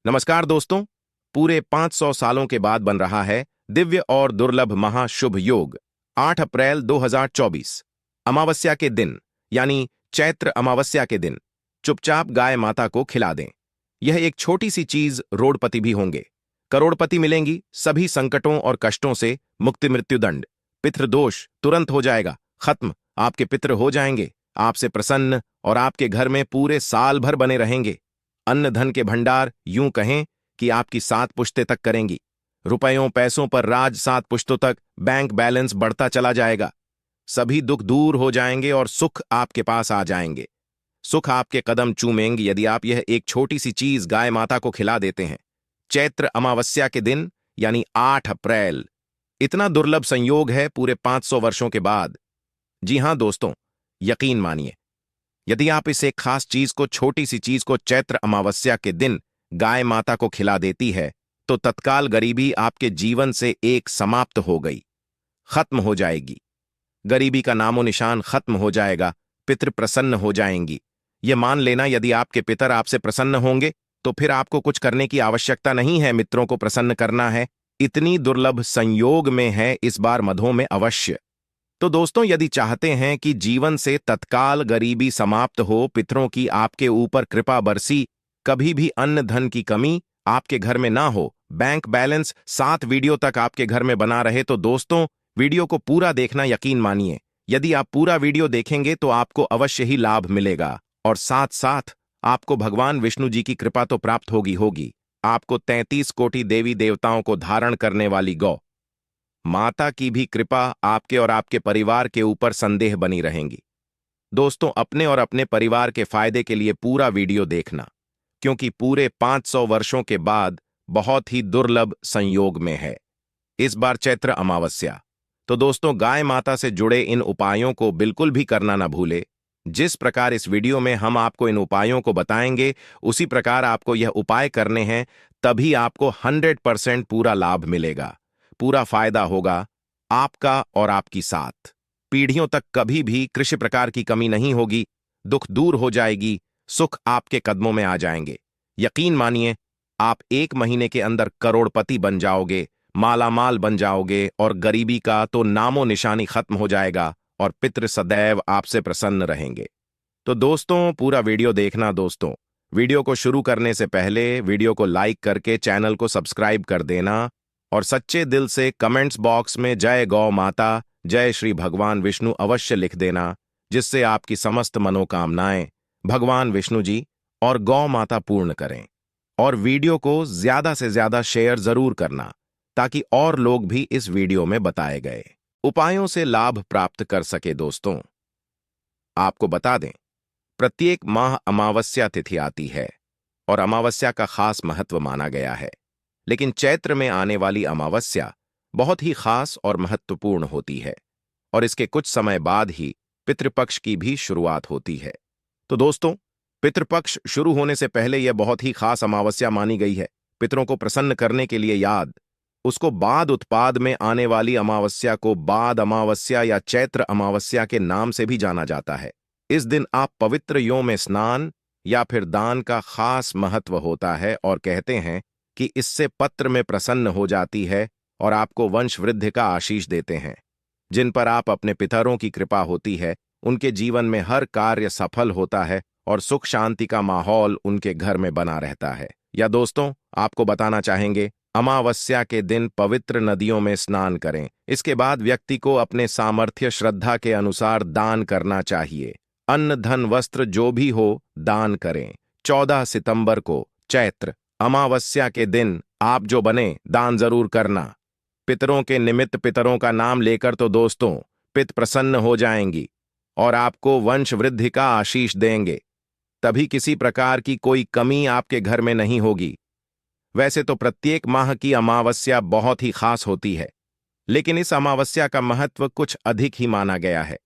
नमस्कार दोस्तों। पूरे 500 सालों के बाद बन रहा है दिव्य और दुर्लभ महाशुभ योग। 8 अप्रैल 2024 अमावस्या के दिन यानी चैत्र अमावस्या के दिन चुपचाप गाय माता को खिला दें। यह एक छोटी सी चीज रोडपति भी होंगे, करोड़पति मिलेंगी, सभी संकटों और कष्टों से मुक्ति, मृत्युदंड, पितृदोष तुरंत हो जाएगा खत्म। आपके पितृ हो जाएंगे आपसे प्रसन्न और आपके घर में पूरे साल भर बने रहेंगे। अन्न धन के भंडार यूं कहें कि आपकी 7 पुश्तें तक करेंगी। रुपयों पैसों पर राज 7 पुश्तों तक बैंक बैलेंस बढ़ता चला जाएगा। सभी दुख दूर हो जाएंगे और सुख आपके पास आ जाएंगे। सुख आपके कदम चूमेंगे यदि आप यह एक छोटी सी चीज गाय माता को खिला देते हैं। चैत्र अमावस्या के दिन यानी 8 अप्रैल। इतना दुर्लभ संयोग है पूरे 500 वर्षों के बाद। जी हां दोस्तों, यकीन मानिए, यदि आप इस एक खास चीज को, छोटी सी चीज को चैत्र अमावस्या के दिन गाय माता को खिला देती है तो तत्काल गरीबी आपके जीवन से एक समाप्त हो गई, खत्म हो जाएगी। गरीबी का नामो निशान खत्म हो जाएगा, पितृ प्रसन्न हो जाएंगी। यह मान लेना, यदि आपके पितर आपसे प्रसन्न होंगे तो फिर आपको कुछ करने की आवश्यकता नहीं है, मित्रों को प्रसन्न करना है। इतनी दुर्लभ संयोग में है इस बार मधों में अवश्य। तो दोस्तों, यदि चाहते हैं कि जीवन से तत्काल गरीबी समाप्त हो, पितरों की आपके ऊपर कृपा बरसी, कभी भी अन्न धन की कमी आपके घर में ना हो, बैंक बैलेंस 7 वीडियो तक आपके घर में बना रहे, तो दोस्तों वीडियो को पूरा देखना। यकीन मानिए, यदि आप पूरा वीडियो देखेंगे तो आपको अवश्य ही लाभ मिलेगा और साथ साथ आपको भगवान विष्णु जी की कृपा तो प्राप्त होगी। आपको 33 कोटि देवी देवताओं को धारण करने वाली गौ माता की भी कृपा आपके और आपके परिवार के ऊपर संदेह बनी रहेंगी। दोस्तों, अपने और अपने परिवार के फायदे के लिए पूरा वीडियो देखना, क्योंकि पूरे 500 वर्षों के बाद बहुत ही दुर्लभ संयोग में है इस बार चैत्र अमावस्या। तो दोस्तों, गाय माता से जुड़े इन उपायों को बिल्कुल भी करना ना भूले। जिस प्रकार इस वीडियो में हम आपको इन उपायों को बताएंगे, उसी प्रकार आपको यह उपाय करने हैं, तभी आपको 100% पूरा लाभ मिलेगा, पूरा फायदा होगा आपका और आपकी साथ पीढ़ियों तक। कभी भी कृषि प्रकार की कमी नहीं होगी, दुख दूर हो जाएगी, सुख आपके कदमों में आ जाएंगे। यकीन मानिए, आप 1 महीने के अंदर करोड़पति बन जाओगे, मालामाल बन जाओगे और गरीबी का तो नामो निशानी खत्म हो जाएगा और पितृ सदैव आपसे प्रसन्न रहेंगे। तो दोस्तों, पूरा वीडियो देखना। दोस्तों, वीडियो को शुरू करने से पहले वीडियो को लाइक करके चैनल को सब्सक्राइब कर देना और सच्चे दिल से कमेंट्स बॉक्स में जय गौ माता, जय श्री भगवान विष्णु अवश्य लिख देना, जिससे आपकी समस्त मनोकामनाएं भगवान विष्णु जी और गौ माता पूर्ण करें। और वीडियो को ज्यादा से ज्यादा शेयर जरूर करना, ताकि और लोग भी इस वीडियो में बताए गए उपायों से लाभ प्राप्त कर सके। दोस्तों, आपको बता दें, प्रत्येक माह अमावस्या तिथि आती है और अमावस्या का खास महत्व माना गया है। लेकिन चैत्र में आने वाली अमावस्या बहुत ही खास और महत्वपूर्ण होती है और इसके कुछ समय बाद ही पितृपक्ष की भी शुरुआत होती है। तो दोस्तों, पितृपक्ष शुरू होने से पहले यह बहुत ही खास अमावस्या मानी गई है। पितरों को प्रसन्न करने के लिए याद उसको बाद उत्पाद में आने वाली अमावस्या को बाद अमावस्या या चैत्र अमावस्या के नाम से भी जाना जाता है। इस दिन आप पवित्र यों में स्नान या फिर दान का खास महत्व होता है और कहते हैं कि इससे पत्र में प्रसन्न हो जाती है और आपको वंश वृद्धि का आशीष देते हैं। जिन पर आप अपने पितरों की कृपा होती है, उनके जीवन में हर कार्य सफल होता है और सुख शांति का माहौल उनके घर में बना रहता है। या दोस्तों, आपको बताना चाहेंगे, अमावस्या के दिन पवित्र नदियों में स्नान करें। इसके बाद व्यक्ति को अपने सामर्थ्य श्रद्धा के अनुसार दान करना चाहिए। अन्न धन वस्त्र जो भी हो दान करें। 14 सितंबर को चैत्र अमावस्या के दिन आप जो बने दान जरूर करना। पितरों के निमित्त पितरों का नाम लेकर तो दोस्तों पित प्रसन्न हो जाएंगी और आपको वंश वृद्धि का आशीष देंगे। तभी किसी प्रकार की कोई कमी आपके घर में नहीं होगी। वैसे तो प्रत्येक माह की अमावस्या बहुत ही खास होती है, लेकिन इस अमावस्या का महत्व कुछ अधिक ही माना गया है।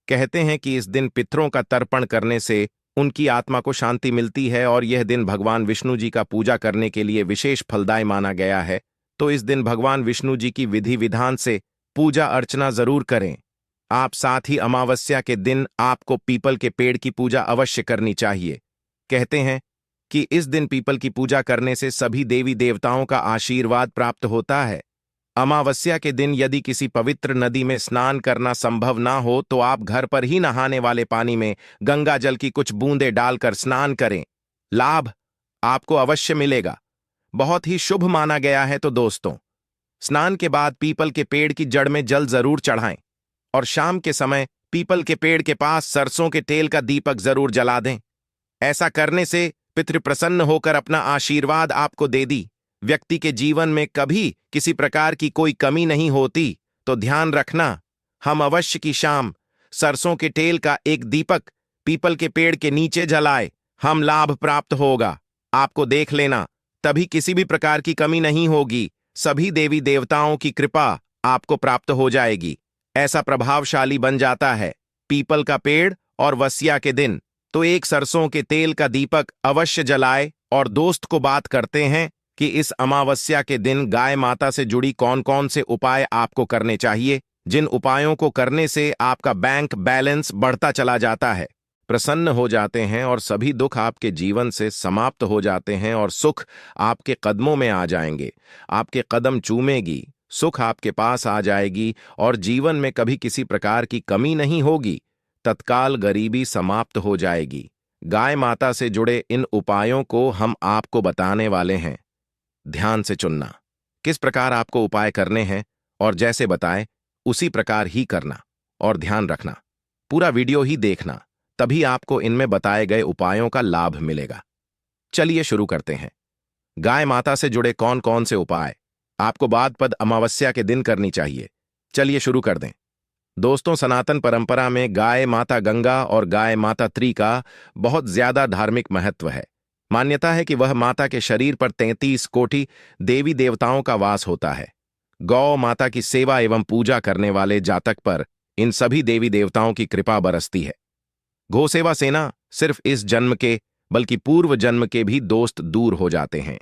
कहते हैं कि इस दिन पितरों का तर्पण करने से उनकी आत्मा को शांति मिलती है और यह दिन भगवान विष्णु जी का पूजा करने के लिए विशेष फलदायी माना गया है। तो इस दिन भगवान विष्णु जी की विधि विधान से पूजा अर्चना जरूर करें आप। साथ ही अमावस्या के दिन आपको पीपल के पेड़ की पूजा अवश्य करनी चाहिए। कहते हैं कि इस दिन पीपल की पूजा करने से सभी देवी देवताओं का आशीर्वाद प्राप्त होता है। अमावस्या के दिन यदि किसी पवित्र नदी में स्नान करना संभव ना हो तो आप घर पर ही नहाने वाले पानी में गंगा जल की कुछ बूंदें डालकर स्नान करें। लाभ आपको अवश्य मिलेगा, बहुत ही शुभ माना गया है। तो दोस्तों, स्नान के बाद पीपल के पेड़ की जड़ में जल जरूर चढ़ाएं और शाम के समय पीपल के पेड़ के पास सरसों के तेल का दीपक जरूर जला दें। ऐसा करने से पितृ प्रसन्न होकर अपना आशीर्वाद आपको दे दी व्यक्ति के जीवन में कभी किसी प्रकार की कोई कमी नहीं होती। तो ध्यान रखना, हम अवश्य की शाम सरसों के तेल का एक दीपक पीपल के पेड़ के नीचे जलाए, हम लाभ प्राप्त होगा। आपको देख लेना, तभी किसी भी प्रकार की कमी नहीं होगी, सभी देवी देवताओं की कृपा आपको प्राप्त हो जाएगी। ऐसा प्रभावशाली बन जाता है पीपल का पेड़। और वसिया के दिन तो एक सरसों के तेल का दीपक अवश्य जलाए। और दोस्त को बात करते हैं कि इस अमावस्या के दिन गाय माता से जुड़ी कौन कौन से उपाय आपको करने चाहिए, जिन उपायों को करने से आपका बैंक बैलेंस बढ़ता चला जाता है, प्रसन्न हो जाते हैं और सभी दुख आपके जीवन से समाप्त हो जाते हैं और सुख आपके कदमों में आ जाएंगे। आपके कदम चूमेगी, सुख आपके पास आ जाएगी और जीवन में कभी किसी प्रकार की कमी नहीं होगी। तत्काल गरीबी समाप्त हो जाएगी। गाय माता से जुड़े इन उपायों को हम आपको बताने वाले हैं, ध्यान से चुनना। किस प्रकार आपको उपाय करने हैं और जैसे बताए उसी प्रकार ही करना और ध्यान रखना, पूरा वीडियो ही देखना, तभी आपको इनमें बताए गए उपायों का लाभ मिलेगा। चलिए शुरू करते हैं। गाय माता से जुड़े कौन कौन से उपाय आपको भाद्रपद अमावस्या के दिन करनी चाहिए, चलिए शुरू कर दें। दोस्तों, सनातन परंपरा में गाय माता गंगा और गाय माता त्री का बहुत ज्यादा धार्मिक महत्व है। मान्यता है कि वह माता के शरीर पर 33 कोटि देवी देवताओं का वास होता है। गौ माता की सेवा एवं पूजा करने वाले जातक पर इन सभी देवी देवताओं की कृपा बरसती है। गौसेवा सेना सिर्फ इस जन्म के बल्कि पूर्व जन्म के भी दोस्त दूर हो जाते हैं।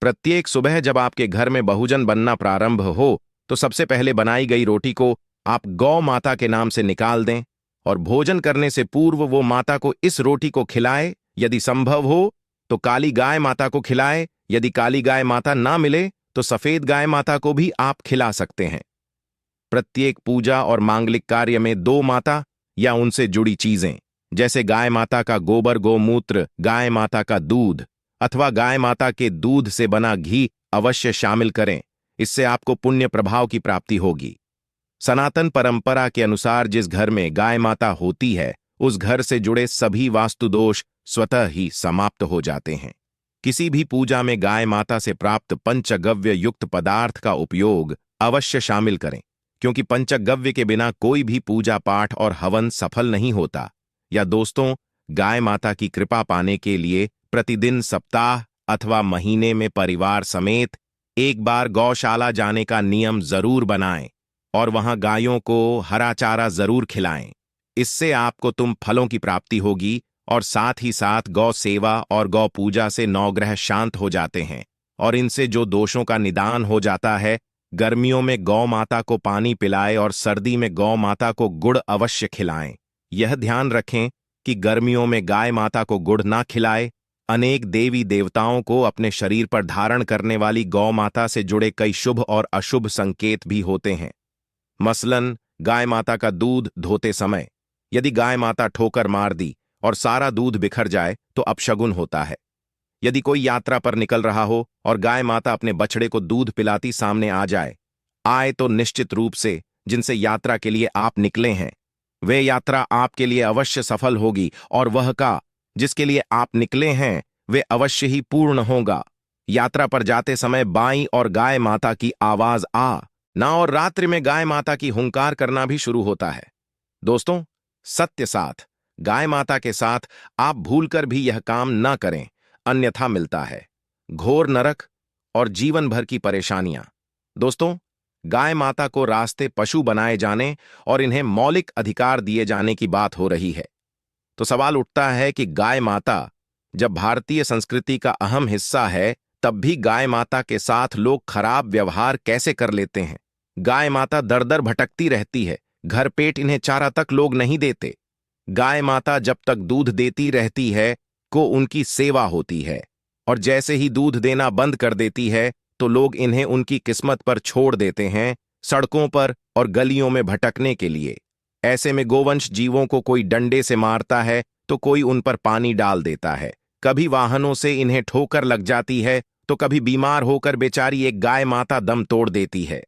प्रत्येक सुबह जब आपके घर में बहुजन बनना प्रारंभ हो तो सबसे पहले बनाई गई रोटी को आप गौ माता के नाम से निकाल दें और भोजन करने से पूर्व वो माता को इस रोटी को खिलाए। यदि संभव हो तो काली गाय माता को खिलाए, यदि काली गाय माता ना मिले तो सफेद गाय माता को भी आप खिला सकते हैं। प्रत्येक पूजा और मांगलिक कार्य में दो माता या उनसे जुड़ी चीजें जैसे गाय माता का गोबर गोमूत्र, गाय माता का दूध अथवा गाय माता के दूध से बना घी अवश्य शामिल करें। इससे आपको पुण्य प्रभाव की प्राप्ति होगी। सनातन परंपरा के अनुसार जिस घर में गाय माता होती है उस घर से जुड़े सभी वास्तु दोष स्वतः ही समाप्त हो जाते हैं। किसी भी पूजा में गाय माता से प्राप्त पंचगव्य युक्त पदार्थ का उपयोग अवश्य शामिल करें, क्योंकि पंचगव्य के बिना कोई भी पूजा पाठ और हवन सफल नहीं होता। या दोस्तों, गाय माता की कृपा पाने के लिए प्रतिदिन, सप्ताह अथवा महीने में परिवार समेत एक बार गौशाला जाने का नियम जरूर बनाएं और वहां गायों को हरा चारा जरूर खिलाएं। इससे आपको तुम फलों की प्राप्ति होगी और साथ ही साथ गौ सेवा और गौ पूजा से नवग्रह शांत हो जाते हैं और इनसे जो दोषों का निदान हो जाता है। गर्मियों में गौ माता को पानी पिलाएं और सर्दी में गौ माता को गुड़ अवश्य खिलाएं। यह ध्यान रखें कि गर्मियों में गाय माता को गुड़ ना खिलाएं। अनेक देवी देवताओं को अपने शरीर पर धारण करने वाली गौ माता से जुड़े कई शुभ और अशुभ संकेत भी होते हैं। मसलन, गाय माता का दूध धोते समय यदि गाय माता ठोकर मार दी और सारा दूध बिखर जाए तो अपशगुन होता है। यदि कोई यात्रा पर निकल रहा हो और गाय माता अपने बछड़े को दूध पिलाती सामने आ आए तो निश्चित रूप से जिनसे यात्रा के लिए आप निकले हैं वे यात्रा आपके लिए अवश्य सफल होगी और वह का जिसके लिए आप निकले हैं वे अवश्य ही पूर्ण होगा। यात्रा पर जाते समय बाईं और गाय माता की आवाज ना और रात्रि में गाय माता की हुंकार करना भी शुरू होता है। दोस्तों, सत्य साथ गाय माता के साथ आप भूलकर भी यह काम न करें, अन्यथा मिलता है घोर नरक और जीवन भर की परेशानियां। दोस्तों, गाय माता को रास्ते पशु बनाए जाने और इन्हें मौलिक अधिकार दिए जाने की बात हो रही है, तो सवाल उठता है कि गाय माता जब भारतीय संस्कृति का अहम हिस्सा है तब भी गाय माता के साथ लोग खराब व्यवहार कैसे कर लेते हैं। गाय माता दर दर भटकती रहती है, घर पेट इन्हें चारा तक लोग नहीं देते। गाय माता जब तक दूध देती रहती है को उनकी सेवा होती है। और जैसे ही दूध देना बंद कर देती है तो लोग इन्हें उनकी किस्मत पर छोड़ देते हैं, सड़कों पर और गलियों में भटकने के लिए। ऐसे में गोवंश जीवों को कोई डंडे से मारता है तो कोई उन पर पानी डाल देता है, कभी वाहनों से इन्हें ठोकर लग जाती है तो कभी बीमार होकर बेचारी एक गाय माता दम तोड़ देती है।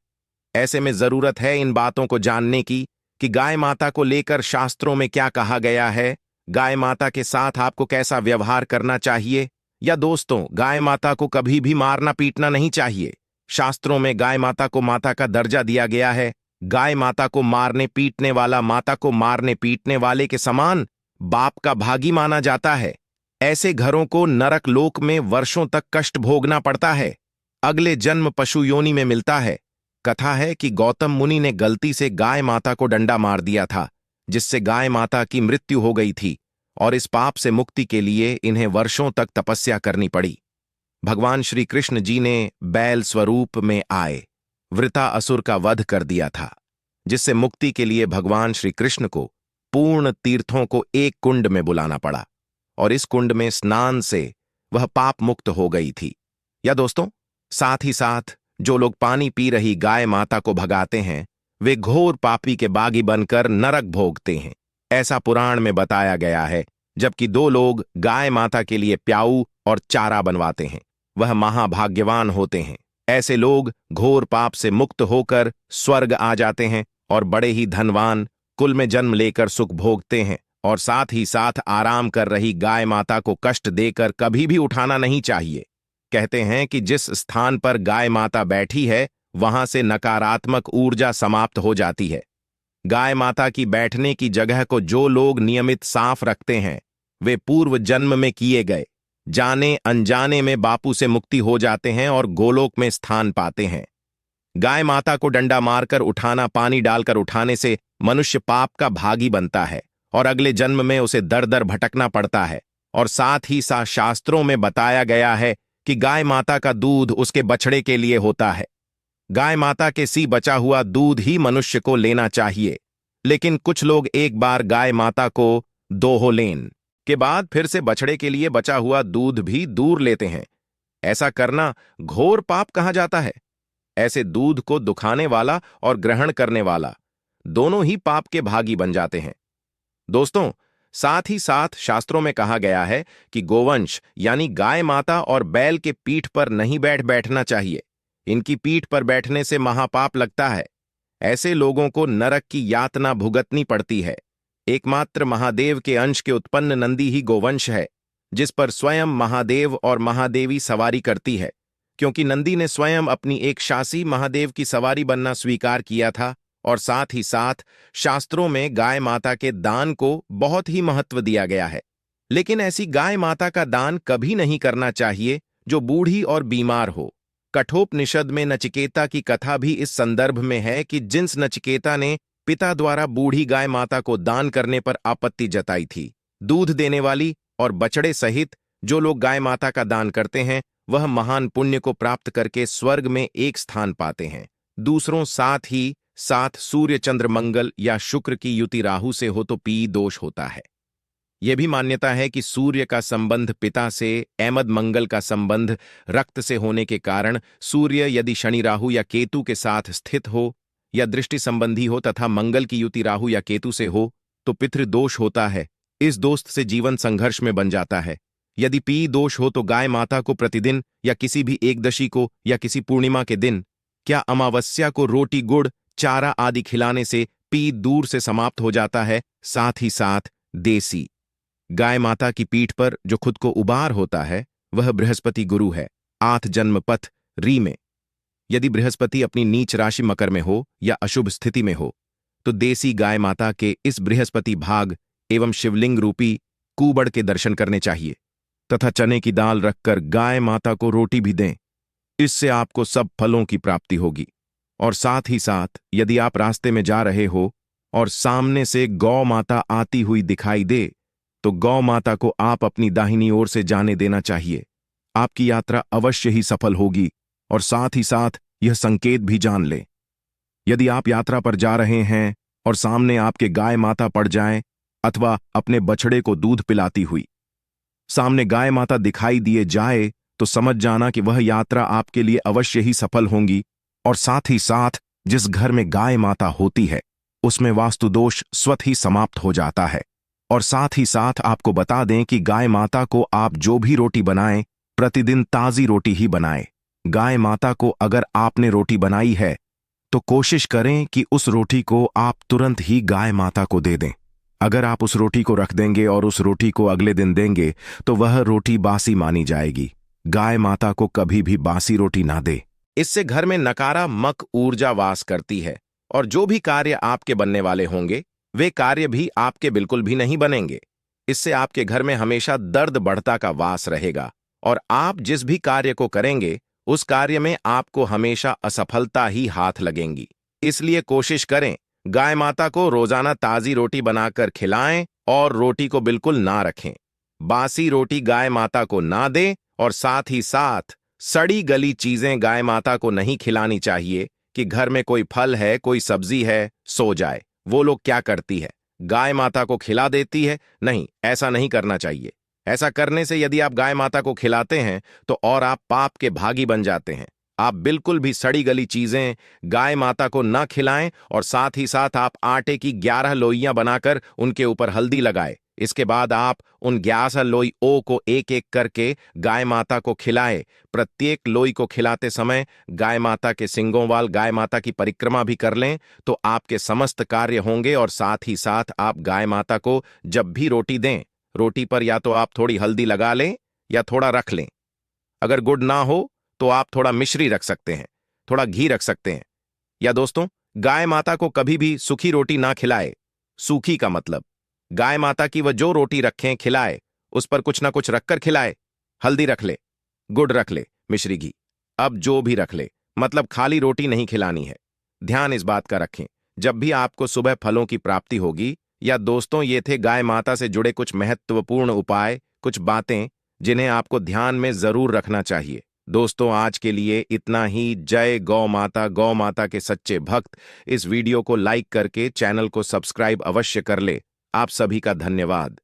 ऐसे में जरूरत है इन बातों को जानने की कि गाय माता को लेकर शास्त्रों में क्या कहा गया है, गाय माता के साथ आपको कैसा व्यवहार करना चाहिए। या दोस्तों, गाय माता को कभी भी मारना पीटना नहीं चाहिए। शास्त्रों में गाय माता को माता का दर्जा दिया गया है। गाय माता को मारने पीटने वाला माता को मारने पीटने वाले के समान बाप का भागी माना जाता है। ऐसे घरों को नरक लोक में वर्षों तक कष्ट भोगना पड़ता है, अगले जन्म पशु योनि में मिलता है। कथा है कि गौतम मुनि ने गलती से गाय माता को डंडा मार दिया था, जिससे गाय माता की मृत्यु हो गई थी और इस पाप से मुक्ति के लिए इन्हें वर्षों तक तपस्या करनी पड़ी। भगवान श्री कृष्ण जी ने बैल स्वरूप में आए वृता असुर का वध कर दिया था, जिससे मुक्ति के लिए भगवान श्री कृष्ण को पूर्ण तीर्थों को एक कुंड में बुलाना पड़ा और इस कुंड में स्नान से वह पाप मुक्त हो गई थी। या दोस्तों, साथ ही साथ जो लोग पानी पी रही गाय माता को भगाते हैं वे घोर पापी के बागी बनकर नरक भोगते हैं, ऐसा पुराण में बताया गया है। जबकि दो लोग गाय माता के लिए प्याऊ और चारा बनवाते हैं, वह महाभाग्यवान होते हैं। ऐसे लोग घोर पाप से मुक्त होकर स्वर्ग आ जाते हैं और बड़े ही धनवान कुल में जन्म लेकर सुख भोगते हैं। और साथ ही साथ आराम कर रही गाय माता को कष्ट देकर कभी भी उठाना नहीं चाहिए। कहते हैं कि जिस स्थान पर गाय माता बैठी है वहां से नकारात्मक ऊर्जा समाप्त हो जाती है। गाय माता की बैठने की जगह को जो लोग नियमित साफ रखते हैं वे पूर्व जन्म में किए गए जाने अनजाने में बापू से मुक्ति हो जाते हैं और गोलोक में स्थान पाते हैं। गाय माता को डंडा मारकर उठाना, पानी डालकर उठाने से मनुष्य पाप का भागी बनता है और अगले जन्म में उसे दर दर भटकना पड़ता है। और साथ ही साथ शास्त्रों में बताया गया है कि गाय माता का दूध उसके बछड़े के लिए होता है। गाय माता के सी बचा हुआ दूध ही मनुष्य को लेना चाहिए, लेकिन कुछ लोग एक बार गाय माता को दोहो लेन के बाद फिर से बछड़े के लिए बचा हुआ दूध भी दूर लेते हैं। ऐसा करना घोर पाप कहा जाता है। ऐसे दूध को दुखाने वाला और ग्रहण करने वाला दोनों ही पाप के भागी बन जाते हैं। दोस्तों, साथ ही साथ शास्त्रों में कहा गया है कि गोवंश यानी गाय माता और बैल के पीठ पर नहीं बैठना चाहिए। इनकी पीठ पर बैठने से महापाप लगता है। ऐसे लोगों को नरक की यातना भुगतनी पड़ती है। एकमात्र महादेव के अंश के उत्पन्न नंदी ही गोवंश है, जिस पर स्वयं महादेव और महादेवी सवारी करती है, क्योंकि नंदी ने स्वयं अपनी एक शासी महादेव की सवारी बनना स्वीकार किया था। और साथ ही साथ शास्त्रों में गाय माता के दान को बहुत ही महत्व दिया गया है। लेकिन ऐसी गाय माता का दान कभी नहीं करना चाहिए जो बूढ़ी और बीमार हो। कठोपनिषद में नचिकेता की कथा भी इस संदर्भ में है कि जिस नचिकेता ने पिता द्वारा बूढ़ी गाय माता को दान करने पर आपत्ति जताई थी, दूध देने वाली और बछड़े सहित जो लोग गाय माता का दान करते हैं वह महान पुण्य को प्राप्त करके स्वर्ग में एक स्थान पाते हैं। दूसरों साथ ही साथ सूर्य चंद्र मंगल या शुक्र की युति राहु से हो तो पी दोष होता है। यह भी मान्यता है कि सूर्य का संबंध पिता से, एमद मंगल का संबंध रक्त से होने के कारण सूर्य यदि शनि राहु या केतु के साथ स्थित हो या दृष्टि संबंधी हो तथा मंगल की युति राहु या केतु से हो तो पितृदोष होता है। इस दोष से जीवन संघर्ष में बन जाता है। यदि पी दोष हो तो गाय माता को प्रतिदिन या किसी भी एकदशी को या किसी पूर्णिमा के दिन क्या अमावस्या को रोटी गुड़ चारा आदि खिलाने से पी दूर से समाप्त हो जाता है। साथ ही साथ देसी गाय माता की पीठ पर जो खुद को उबार होता है वह बृहस्पति गुरु है। 8 जन्म पथ री में यदि बृहस्पति अपनी नीच राशि मकर में हो या अशुभ स्थिति में हो तो देसी गाय माता के इस बृहस्पति भाग एवं शिवलिंग रूपी कुबड़ के दर्शन करने चाहिए तथा चने की दाल रखकर गाय माता को रोटी भी दें। इससे आपको सब फलों की प्राप्ति होगी। और साथ ही साथ यदि आप रास्ते में जा रहे हो और सामने से गौ माता आती हुई दिखाई दे तो गौ माता को आप अपनी दाहिनी ओर से जाने देना चाहिए। आपकी यात्रा अवश्य ही सफल होगी। और साथ ही साथ यह संकेत भी जान ले, यदि आप यात्रा पर जा रहे हैं और सामने आपके गाय माता पड़ जाए अथवा अपने बछड़े को दूध पिलाती हुई सामने गाय माता दिखाई दिए जाए तो समझ जाना कि वह यात्रा आपके लिए अवश्य ही सफल होंगी। और साथ ही साथ जिस घर में गाय माता होती है उसमें वास्तु दोष स्वतः ही समाप्त हो जाता है। और साथ ही साथ आपको बता दें कि गाय माता को आप जो भी रोटी बनाएं प्रतिदिन ताजी रोटी ही बनाएं। गाय माता को अगर आपने रोटी बनाई है तो कोशिश करें कि उस रोटी को आप तुरंत ही गाय माता को दे दें। अगर आप उस रोटी को रख देंगे और उस रोटी को अगले दिन देंगे तो वह रोटी बासी मानी जाएगी। गाय माता को कभी भी बासी रोटी ना दे। इससे घर में नकारात्मक ऊर्जा वास करती है और जो भी कार्य आपके बनने वाले होंगे वे कार्य भी आपके बिल्कुल भी नहीं बनेंगे। इससे आपके घर में हमेशा दर्द बढ़ता का वास रहेगा और आप जिस भी कार्य को करेंगे उस कार्य में आपको हमेशा असफलता ही हाथ लगेंगी। इसलिए कोशिश करें गाय माता को रोजाना ताजी रोटी बनाकर खिलाएं और रोटी को बिल्कुल ना रखें। बासी रोटी गाय माता को ना दें और साथ ही साथ सड़ी गली चीजें गाय माता को नहीं खिलानी चाहिए कि घर में कोई फल है, कोई सब्जी है, सो जाए। वो लोग क्या करती है, गाय माता को खिला देती है। नहीं, ऐसा नहीं करना चाहिए। ऐसा करने से यदि आप गाय माता को खिलाते हैं तो और आप पाप के भागी बन जाते हैं। आप बिल्कुल भी सड़ी गली चीजें गाय माता को न खिलाएं और साथ ही साथ आप आटे की 11 लोइयां बनाकर उनके ऊपर हल्दी लगाएं। इसके बाद आप उन 11 लोई ओ को एक एक करके गाय माता को खिलाएं। प्रत्येक लोई को खिलाते समय गाय माता के सिंगों वाल गाय माता की परिक्रमा भी कर लें तो आपके समस्त कार्य होंगे। और साथ ही साथ आप गाय माता को जब भी रोटी दें, रोटी पर या तो आप थोड़ी हल्दी लगा लें या थोड़ा रख लें। अगर गुड़ ना हो तो आप थोड़ा मिश्री रख सकते हैं, थोड़ा घी रख सकते हैं। या दोस्तों, गाय माता को कभी भी सूखी रोटी ना खिलाए। सूखी का मतलब गाय माता की वह जो रोटी रखें खिलाए उस पर कुछ ना कुछ रखकर खिलाए। हल्दी रख ले, गुड़ रख ले, मिश्री घी, अब जो भी रख ले, मतलब खाली रोटी नहीं खिलानी है। ध्यान इस बात का रखें जब भी आपको सुबह फलों की प्राप्ति होगी। या दोस्तों, ये थे गाय माता से जुड़े कुछ महत्वपूर्ण उपाय, कुछ बातें जिन्हें आपको ध्यान में जरूर रखना चाहिए। दोस्तों, आज के लिए इतना ही। जय गौ माता। गौ माता के सच्चे भक्त इस वीडियो को लाइक करके चैनल को सब्सक्राइब अवश्य कर ले। आप सभी का धन्यवाद।